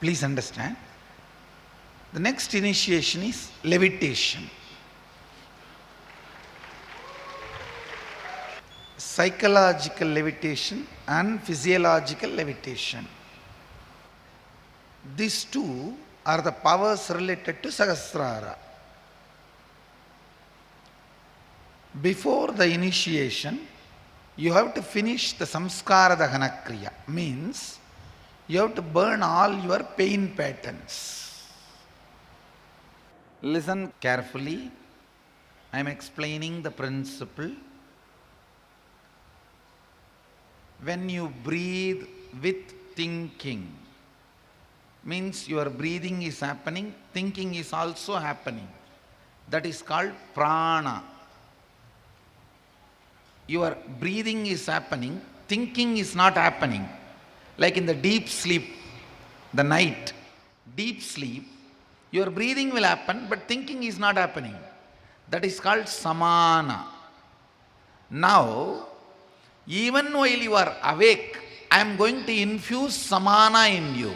Please understand. The next initiation is levitation. Psychological levitation and physiological levitation. These two are the powers related to Sahasrara. Before the initiation, you have to finish the samskara dahana kriya. Means, you have to burn all your pain patterns. Listen carefully. I am explaining the principle. When you breathe with thinking, means your breathing is happening, thinking is also happening. That is called prana. Your breathing is happening, thinking is not happening. Like in the deep sleep, the night, deep sleep, your breathing will happen, but thinking is not happening. That is called samana. Now, even while you are awake, I am going to infuse samana in you.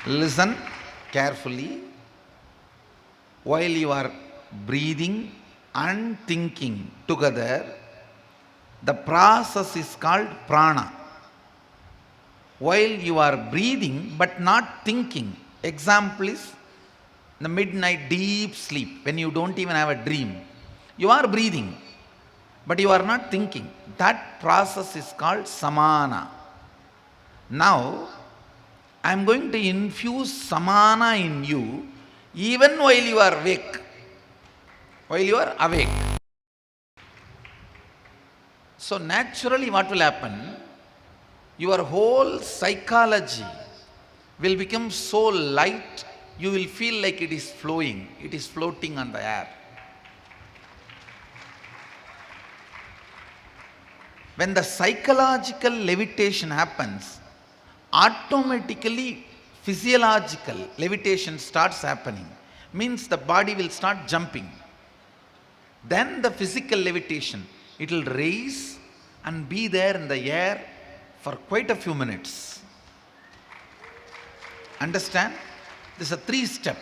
Listen carefully. While you are breathing and thinking together, the process is called prana. While you are breathing but not thinking, example is the midnight deep sleep, when you don't even have a dream. You are breathing, but you are not thinking. That process is called samana. Now, I am going to infuse samana in you even while you are awake. While you are awake. So naturally what will happen? Your whole psychology will become so light, you will feel like it is flowing, it is floating on the air. When the psychological levitation happens, automatically physiological levitation starts happening. Means the body will start jumping. Then the physical levitation, it will raise and be there in the air for quite a few minutes. Understand? This is a 3-step.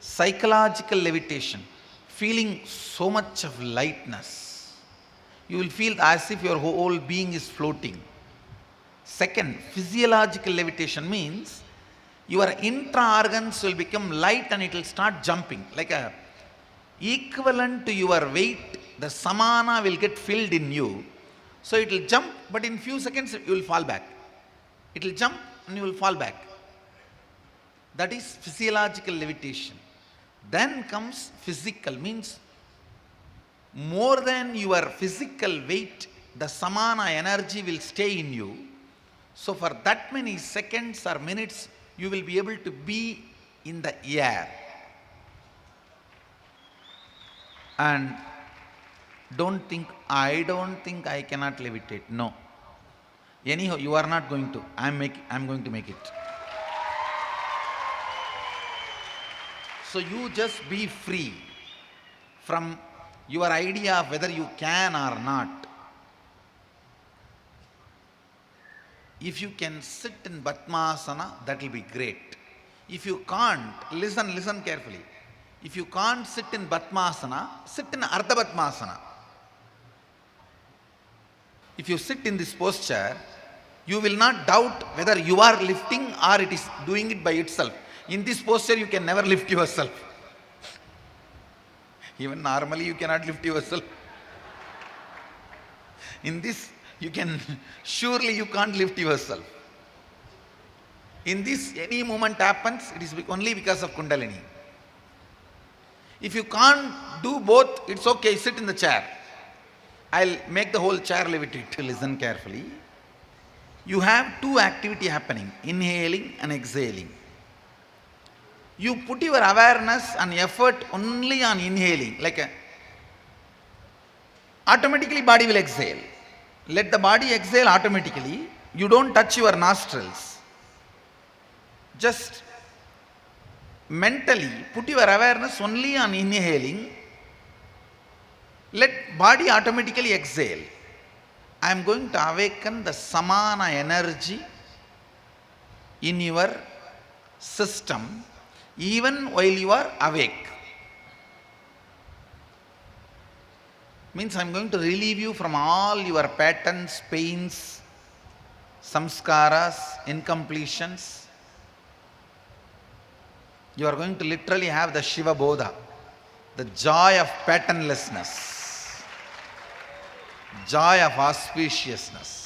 Psychological levitation, feeling so much of lightness. You will feel as if your whole being is floating. Second, physiological levitation means your intra-organs will become light and it will start jumping. Like a equivalent to your weight, the samana will get filled in you. So it will jump, but in few seconds you will fall back. It will jump and you will fall back. That is physiological levitation. Then comes physical, means more than your physical weight, the samana energy will stay in you. So for that many seconds or minutes, you will be able to be in the air. And don't think, I don't think I cannot levitate. No. Anyhow, you are not going to. I'm going to make it. So you just be free from your idea of whether you can or not. If you can sit in Padmasana, that will be great. If you can't, listen carefully. If you can't sit in Padmasana, sit in Ardha Padmasana. If you sit in this posture, you will not doubt whether you are lifting or it is doing it by itself. In this posture, you can never lift yourself. Even normally, you cannot lift yourself. In this, surely you can't lift yourself. In this, any movement happens, it is only because of Kundalini. If you can't do both, it's okay, sit in the chair. I'll make the whole chair levitate. Listen carefully. You have two activity happening, inhaling and exhaling. You put your awareness and effort only on inhaling, automatically body will exhale. Let the body exhale automatically. You don't touch your nostrils. Just mentally put your awareness only on inhaling. Let body automatically exhale. I am going to awaken the samana energy in your system even while you are awake. Means I am going to relieve you from all your patterns, pains, samskaras, incompletions. You are going to literally have the Shiva Bodha, the joy of patternlessness, joy of auspiciousness.